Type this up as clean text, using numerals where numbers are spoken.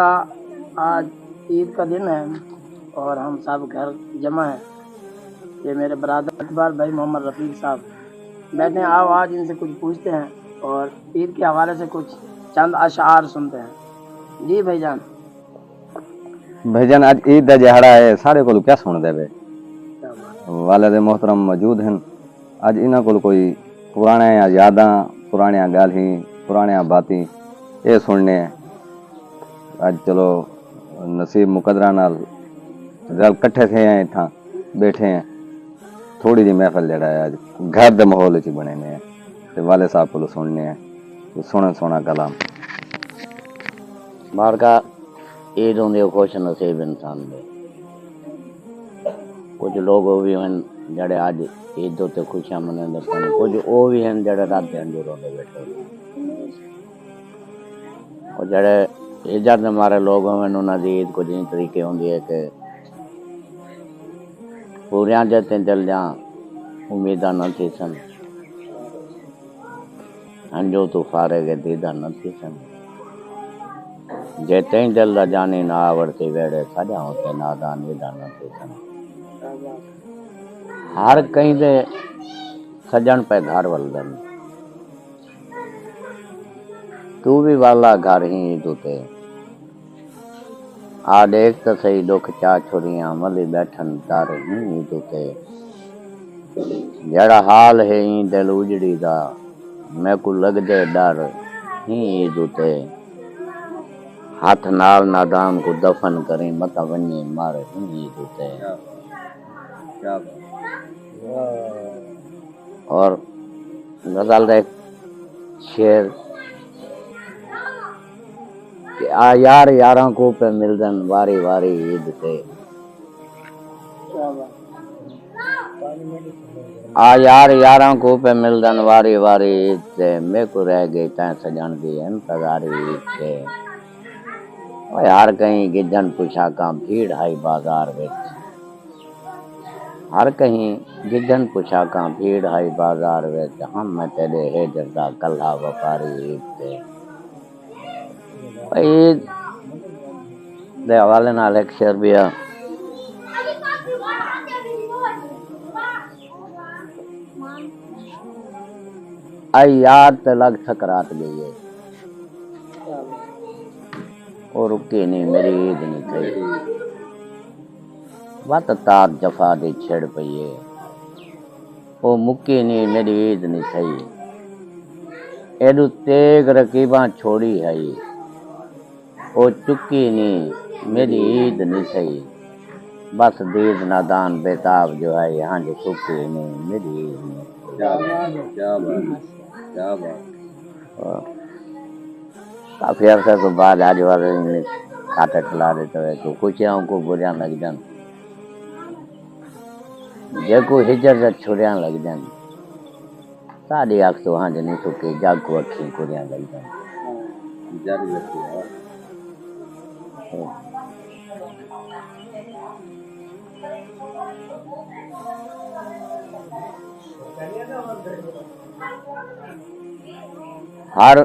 आज ईद का दिन है और हम सब घर जमा हैं। ये मेरे बरादर अकबर भाई मोहम्मद रफ़ीक साहब बैठे हैं। आओ आज इनसे कुछ पूछते हैं और ईद के हवाले से कुछ चंद अशार सुनते हैं। जी भाईजान। भाईजान आज ईद का दिहाड़ा है, सारे को क्या सुन दे वाले मोहतरम मौजूद हैं। आज इन्हों को कोई पुराने यादा पुराने गाली पुराने बातें ये सुनने आज चलो नसीब मुकदरा नाल रल कट्ठे थे हैं, इतना बैठे हैं। थोड़ी जी महफिल जड़ा है आज घर के माहौल च बने हैं ते वाले साहब को सुनने हैं तो सोना सोना कलाम मारका ईद होंगे खुश नसीब इंसान दे। कुछ लोग वो भी हैं जड़े आज ईद उत्ते खुशियां मनाते हैं, कुछ वो भी हैं जड़े रात अंजूर होंगे बैठे और जड़े इज्जत मारे लोग हैं उन्होंने ईद कुछ इन तरीके होंगी है कि पूरियां जते चल जा उम्मीदा न थी सन अंजो तू फारे के दीदा न थी सन जेते दिल जानी ना आवड़ती वेड़े सजा होते नादान विदा न थी सन। हर कहीं दे सजन पे घर वलदन तू भी वाला घर ही दूते आ देख तो सही दुख चा छोरियां मली बैठन तार ही दूते जड़ा हाल है ही दिल उजड़ी दा मैं को लग दे डर ही दूते हाथ नाल नादान को दफन करें मत वनी मार ही दूते। और गजल दे शेर कि आ यार यारों को पे मिलदन वारी वारी ईद से आ यार यारों को पे मिलदन वारी वारी ईद से मैं को रह गई तैं सजन दी इंतजारी ईद से। और यार कहीं गिजन पुछा का भीड़ हाई बाजार विच हर कहीं गिजन पुछा का भीड़ हाई बाजार विच हम मैं तेरे है जरदा कल्हा व्यापारी ईद से। ईद दे हवाले नाल एक शेर भी है आई यार ते लग सकरात गई है और रुकी नहीं मेरी ईद नहीं थी वत तार जफा दी छेड़ पई है ओ मुक्की नहीं मेरी ईद नहीं थी एडू तेग रकीबा छोड़ी है ओ चुकी नहीं मेरी ईद नहीं थी बस दीद नादान बेताब जो है यहाँ जो चुकी नहीं मेरी ईद नहीं। क्या बात काफी अरसे तो बाद आज वाले काटे खिला देते हुए तो खुशियां को बुरियां लग जान जेको हिजर छुरियां लग जान साड़ी आख तो हाँ जनी सुके जाग को अखी कुरियां लग जान। हर